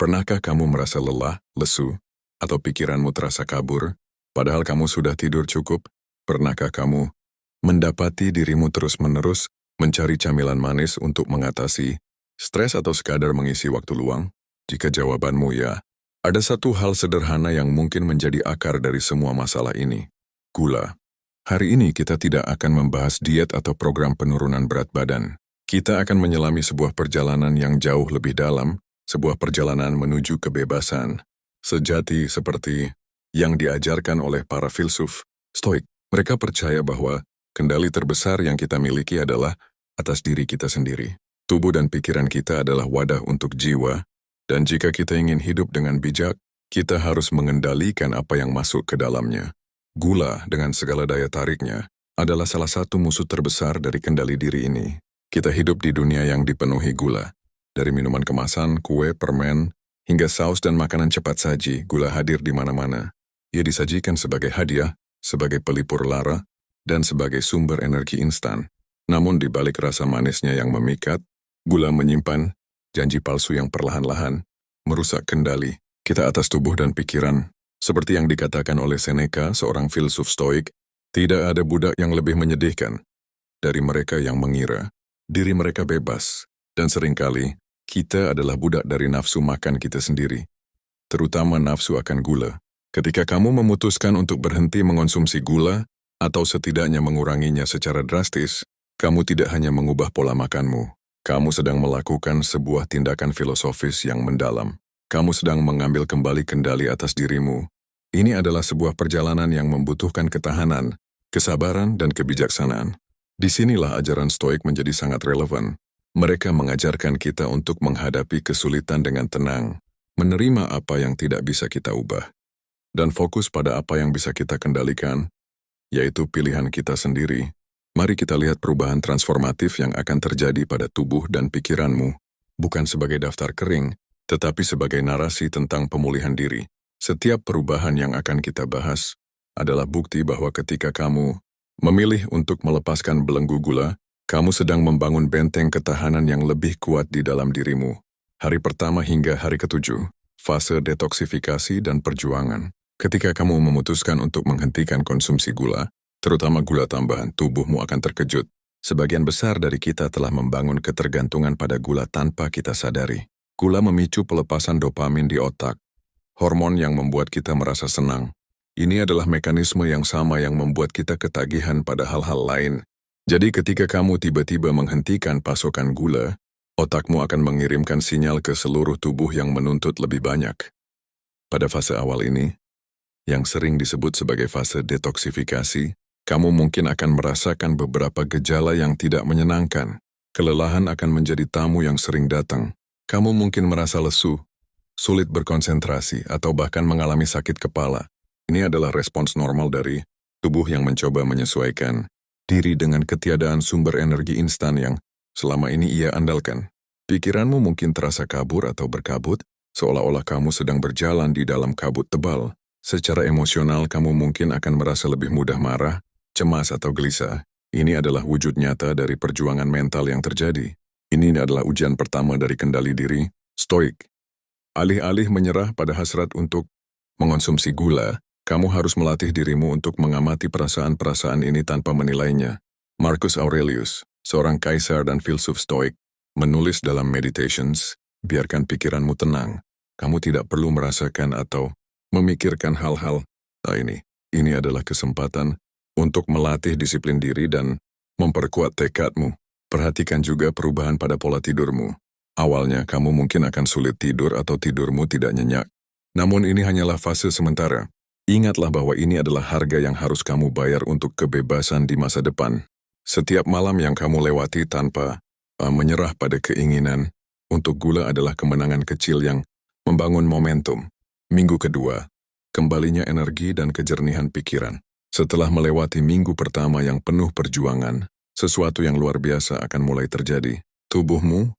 Pernahkah kamu merasa lelah, lesu, atau pikiranmu terasa kabur, padahal kamu sudah tidur cukup? Pernahkah kamu mendapati dirimu terus-menerus mencari camilan manis untuk mengatasi stres atau sekadar mengisi waktu luang? Jika jawabanmu ya, ada satu hal sederhana yang mungkin menjadi akar dari semua masalah ini. Gula. Hari ini kita tidak akan membahas diet atau program penurunan berat badan. Kita akan menyelami sebuah perjalanan yang jauh lebih dalam, sebuah perjalanan menuju kebebasan sejati seperti yang diajarkan oleh para filsuf Stoik. Mereka percaya bahwa kendali terbesar yang kita miliki adalah atas diri kita sendiri. Tubuh dan pikiran kita adalah wadah untuk jiwa, dan jika kita ingin hidup dengan bijak, kita harus mengendalikan apa yang masuk ke dalamnya. Gula dengan segala daya tariknya adalah salah satu musuh terbesar dari kendali diri ini. Kita hidup di dunia yang dipenuhi gula. Dari minuman kemasan, kue, permen, hingga saus dan makanan cepat saji, gula hadir di mana-mana. Ia disajikan sebagai hadiah, sebagai pelipur lara, dan sebagai sumber energi instan. Namun di balik rasa manisnya yang memikat, gula menyimpan janji palsu yang perlahan-lahan merusak kendali kita atas tubuh dan pikiran. Seperti yang dikatakan oleh Seneca, seorang filsuf Stoik, tidak ada budak yang lebih menyedihkan dari mereka yang mengira diri mereka bebas. Dan seringkali, kita adalah budak dari nafsu makan kita sendiri, terutama nafsu akan gula. Ketika kamu memutuskan untuk berhenti mengonsumsi gula, atau setidaknya menguranginya secara drastis, kamu tidak hanya mengubah pola makanmu. Kamu sedang melakukan sebuah tindakan filosofis yang mendalam. Kamu sedang mengambil kembali kendali atas dirimu. Ini adalah sebuah perjalanan yang membutuhkan ketahanan, kesabaran, dan kebijaksanaan. Disinilah ajaran Stoik menjadi sangat relevan. Mereka mengajarkan kita untuk menghadapi kesulitan dengan tenang, menerima apa yang tidak bisa kita ubah, dan fokus pada apa yang bisa kita kendalikan, yaitu pilihan kita sendiri. Mari kita lihat perubahan transformatif yang akan terjadi pada tubuh dan pikiranmu, bukan sebagai daftar kering, tetapi sebagai narasi tentang pemulihan diri. Setiap perubahan yang akan kita bahas adalah bukti bahwa ketika kamu memilih untuk melepaskan belenggu gula, kamu sedang membangun benteng ketahanan yang lebih kuat di dalam dirimu. Hari pertama hingga hari ke-7, fase detoksifikasi dan perjuangan. Ketika kamu memutuskan untuk menghentikan konsumsi gula, terutama gula tambahan, tubuhmu akan terkejut. Sebagian besar dari kita telah membangun ketergantungan pada gula tanpa kita sadari. Gula memicu pelepasan dopamin di otak, hormon yang membuat kita merasa senang. Ini adalah mekanisme yang sama yang membuat kita ketagihan pada hal-hal lain. Jadi ketika kamu tiba-tiba menghentikan pasokan gula, otakmu akan mengirimkan sinyal ke seluruh tubuh yang menuntut lebih banyak. Pada fase awal ini, yang sering disebut sebagai fase detoksifikasi, kamu mungkin akan merasakan beberapa gejala yang tidak menyenangkan. Kelelahan akan menjadi tamu yang sering datang. Kamu mungkin merasa lesu, sulit berkonsentrasi, atau bahkan mengalami sakit kepala. Ini adalah respons normal dari tubuh yang mencoba menyesuaikan diri dengan ketiadaan sumber energi instan yang selama ini ia andalkan. Pikiranmu mungkin terasa kabur atau berkabut, seolah-olah kamu sedang berjalan di dalam kabut tebal. Secara emosional, kamu mungkin akan merasa lebih mudah marah, cemas, atau gelisah. Ini adalah wujud nyata dari perjuangan mental yang terjadi. Ini adalah ujian pertama dari kendali diri Stoik. Alih-alih menyerah pada hasrat untuk mengonsumsi gula, kamu harus melatih dirimu untuk mengamati perasaan-perasaan ini tanpa menilainya. Marcus Aurelius, seorang kaisar dan filsuf Stoik, menulis dalam Meditations, biarkan pikiranmu tenang. Kamu tidak perlu merasakan atau memikirkan hal-hal. Ini adalah kesempatan untuk melatih disiplin diri dan memperkuat tekadmu. Perhatikan juga perubahan pada pola tidurmu. Awalnya kamu mungkin akan sulit tidur atau tidurmu tidak nyenyak. Namun ini hanyalah fase sementara. Ingatlah bahwa ini adalah harga yang harus kamu bayar untuk kebebasan di masa depan. Setiap malam yang kamu lewati tanpa menyerah pada keinginan untuk gula adalah kemenangan kecil yang membangun momentum. Minggu kedua, kembalinya energi dan kejernihan pikiran. Setelah melewati minggu pertama yang penuh perjuangan, sesuatu yang luar biasa akan mulai terjadi. Tubuhmu,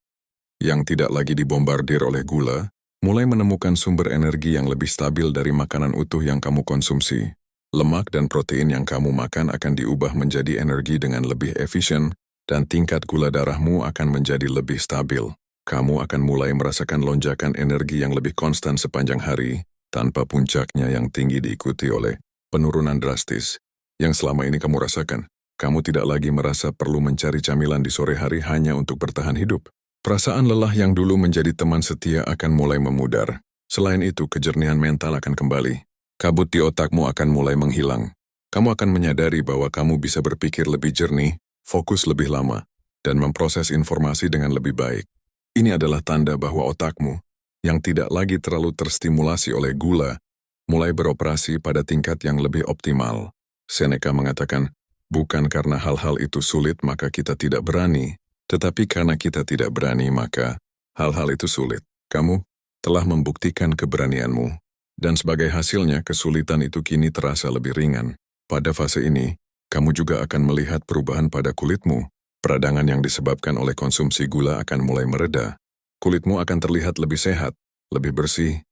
yang tidak lagi dibombardir oleh gula, mulai menemukan sumber energi yang lebih stabil dari makanan utuh yang kamu konsumsi. Lemak dan protein yang kamu makan akan diubah menjadi energi dengan lebih efisien, dan tingkat gula darahmu akan menjadi lebih stabil. kamu akan mulai merasakan lonjakan energi yang lebih konstan sepanjang hari, tanpa puncaknya yang tinggi diikuti oleh penurunan drastis yang selama ini kamu rasakan. Kamu tidak lagi merasa perlu mencari camilan di sore hari hanya untuk bertahan hidup. Perasaan lelah yang dulu menjadi teman setia akan mulai memudar. Selain itu, kejernihan mental akan kembali. Kabut di otakmu akan mulai menghilang. Kamu akan menyadari bahwa kamu bisa berpikir lebih jernih, fokus lebih lama, dan memproses informasi dengan lebih baik. Ini adalah tanda bahwa otakmu, yang tidak lagi terlalu terstimulasi oleh gula, mulai beroperasi pada tingkat yang lebih optimal. Seneca mengatakan, bukan karena hal-hal itu sulit maka kita tidak berani, tetapi karena kita tidak berani maka hal-hal itu sulit. Kamu telah membuktikan keberanianmu, dan sebagai hasilnya kesulitan itu kini terasa lebih ringan. Pada fase ini, kamu juga akan melihat perubahan pada kulitmu. Peradangan yang disebabkan oleh konsumsi gula akan mulai mereda. Kulitmu akan terlihat lebih sehat, lebih bersih,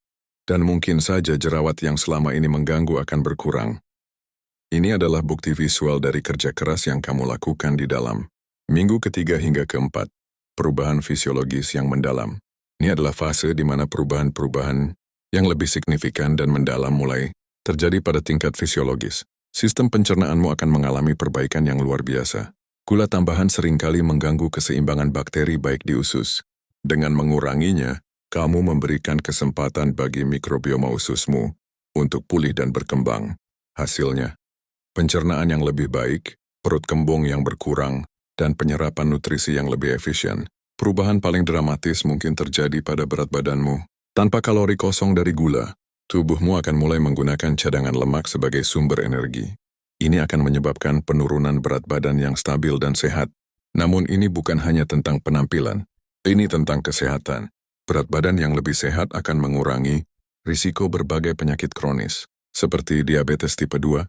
dan mungkin saja jerawat yang selama ini mengganggu akan berkurang. Ini adalah bukti visual dari kerja keras yang kamu lakukan di dalam minggu ketiga hingga keempat. Perubahan fisiologis yang mendalam. Ini adalah fase di mana perubahan-perubahan yang lebih signifikan dan mendalam mulai terjadi pada tingkat fisiologis. Sistem pencernaanmu akan mengalami perbaikan yang luar biasa. Gula tambahan seringkali mengganggu keseimbangan bakteri baik di usus. Dengan menguranginya, kamu memberikan kesempatan bagi mikrobioma ususmu untuk pulih dan berkembang. Hasilnya, pencernaan yang lebih baik, perut kembung yang berkurang, dan penyerapan nutrisi yang lebih efisien. Perubahan paling dramatis mungkin terjadi pada berat badanmu. Tanpa kalori kosong dari gula, tubuhmu akan mulai menggunakan cadangan lemak sebagai sumber energi. Ini akan menyebabkan penurunan berat badan yang stabil dan sehat. Namun ini bukan hanya tentang penampilan, ini tentang kesehatan. Berat badan yang lebih sehat akan mengurangi risiko berbagai penyakit kronis, seperti diabetes tipe 2,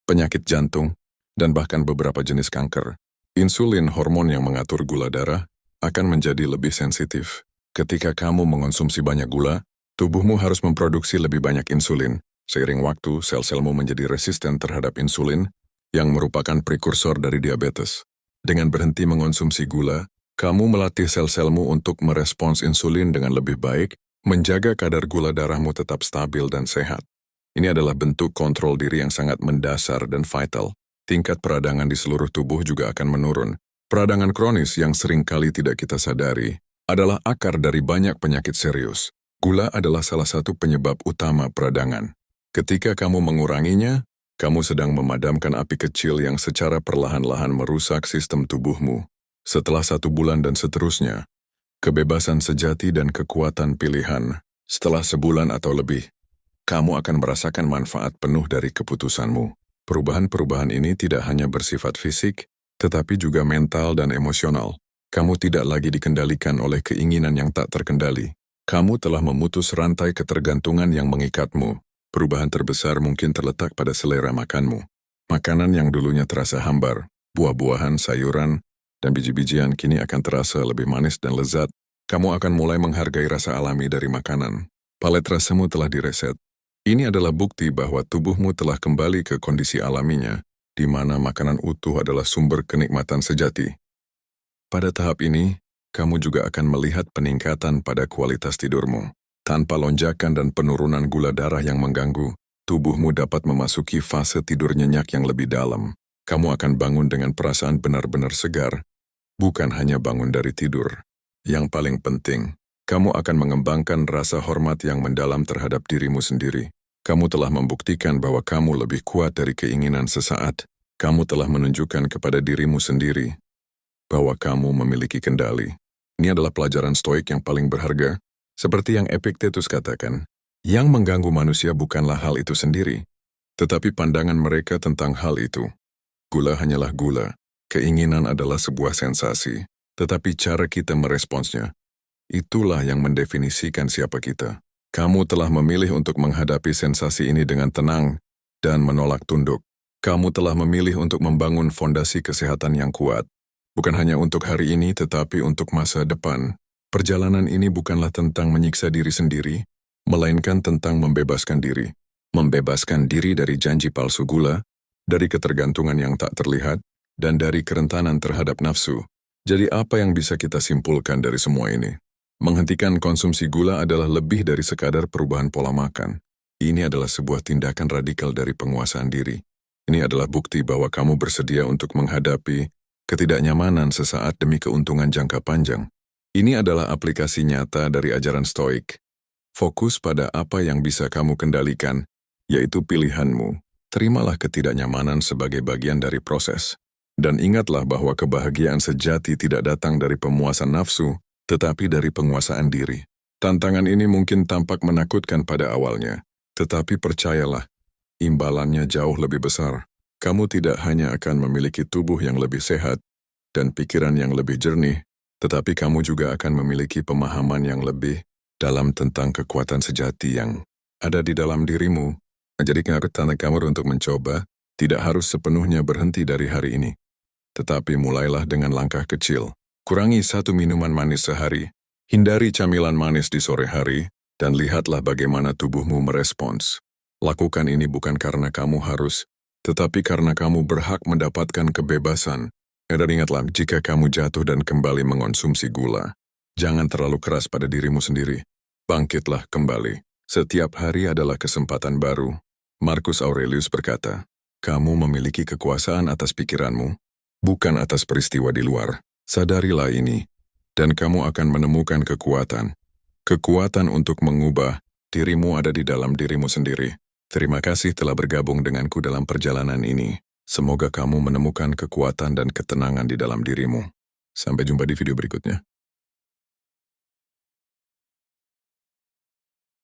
penyakit jantung, dan bahkan beberapa jenis kanker. Insulin, hormon yang mengatur gula darah, akan menjadi lebih sensitif. Ketika kamu mengonsumsi banyak gula, tubuhmu harus memproduksi lebih banyak insulin. Seiring waktu, sel-selmu menjadi resisten terhadap insulin, yang merupakan prekursor dari diabetes. Dengan berhenti mengonsumsi gula, kamu melatih sel-selmu untuk merespons insulin dengan lebih baik, menjaga kadar gula darahmu tetap stabil dan sehat. Ini adalah bentuk kontrol diri yang sangat mendasar dan vital. Tingkat peradangan di seluruh tubuh juga akan menurun. Peradangan kronis yang seringkali tidak kita sadari adalah akar dari banyak penyakit serius. Gula adalah salah satu penyebab utama peradangan. Ketika kamu menguranginya, kamu sedang memadamkan api kecil yang secara perlahan-lahan merusak sistem tubuhmu. Setelah 1 bulan dan seterusnya, kebebasan sejati dan kekuatan pilihan. Setelah sebulan atau lebih, kamu akan merasakan manfaat penuh dari keputusanmu. Perubahan-perubahan ini tidak hanya bersifat fisik, tetapi juga mental dan emosional. Kamu tidak lagi dikendalikan oleh keinginan yang tak terkendali. Kamu telah memutus rantai ketergantungan yang mengikatmu. Perubahan terbesar mungkin terletak pada selera makanmu. Makanan yang dulunya terasa hambar, buah-buahan, sayuran, dan biji-bijian kini akan terasa lebih manis dan lezat. Kamu akan mulai menghargai rasa alami dari makanan. Palet rasamu telah direset. Ini adalah bukti bahwa tubuhmu telah kembali ke kondisi alaminya, di mana makanan utuh adalah sumber kenikmatan sejati. Pada tahap ini, kamu juga akan melihat peningkatan pada kualitas tidurmu. Tanpa lonjakan dan penurunan gula darah yang mengganggu, tubuhmu dapat memasuki fase tidur nyenyak yang lebih dalam. Kamu akan bangun dengan perasaan benar-benar segar, bukan hanya bangun dari tidur. Yang paling penting, kamu akan mengembangkan rasa hormat yang mendalam terhadap dirimu sendiri. Kamu telah membuktikan bahwa kamu lebih kuat dari keinginan sesaat. Kamu telah menunjukkan kepada dirimu sendiri bahwa kamu memiliki kendali. Ini adalah pelajaran stoik yang paling berharga. Seperti yang Epictetus katakan, yang mengganggu manusia bukanlah hal itu sendiri, tetapi pandangan mereka tentang hal itu. Gula hanyalah gula, keinginan adalah sebuah sensasi, tetapi cara kita meresponsnya, itulah yang mendefinisikan siapa kita. Kamu telah memilih untuk menghadapi sensasi ini dengan tenang dan menolak tunduk. Kamu telah memilih untuk membangun fondasi kesehatan yang kuat, bukan hanya untuk hari ini tetapi untuk masa depan. Perjalanan ini bukanlah tentang menyiksa diri sendiri, melainkan tentang membebaskan diri. Membebaskan diri dari janji palsu gula, dari ketergantungan yang tak terlihat, dan dari kerentanan terhadap nafsu. Jadi apa yang bisa kita simpulkan dari semua ini? Menghentikan konsumsi gula adalah lebih dari sekadar perubahan pola makan. Ini adalah sebuah tindakan radikal dari penguasaan diri. Ini adalah bukti bahwa kamu bersedia untuk menghadapi ketidaknyamanan sesaat demi keuntungan jangka panjang. Ini adalah aplikasi nyata dari ajaran Stoik. Fokus pada apa yang bisa kamu kendalikan, yaitu pilihanmu. Terimalah ketidaknyamanan sebagai bagian dari proses. Dan ingatlah bahwa kebahagiaan sejati tidak datang dari pemuasan nafsu, tetapi dari penguasaan diri. Tantangan ini mungkin tampak menakutkan pada awalnya, tetapi percayalah, imbalannya jauh lebih besar. Kamu tidak hanya akan memiliki tubuh yang lebih sehat dan pikiran yang lebih jernih, tetapi kamu juga akan memiliki pemahaman yang lebih dalam tentang kekuatan sejati yang ada di dalam dirimu. Jadi tanda kamu untuk mencoba tidak harus sepenuhnya berhenti dari hari ini. Tetapi mulailah dengan langkah kecil. Kurangi 1 minuman manis sehari, hindari camilan manis di sore hari, dan lihatlah bagaimana tubuhmu merespons. Lakukan ini bukan karena kamu harus, tetapi karena kamu berhak mendapatkan kebebasan. Dan ingatlah, jika kamu jatuh dan kembali mengonsumsi gula, jangan terlalu keras pada dirimu sendiri. Bangkitlah kembali. Setiap hari adalah kesempatan baru. Marcus Aurelius berkata, kamu memiliki kekuasaan atas pikiranmu, bukan atas peristiwa di luar. Sadarilah ini, dan kamu akan menemukan kekuatan. Kekuatan untuk mengubah dirimu ada di dalam dirimu sendiri. Terima kasih telah bergabung denganku dalam perjalanan ini. Semoga kamu menemukan kekuatan dan ketenangan di dalam dirimu. Sampai jumpa di video berikutnya.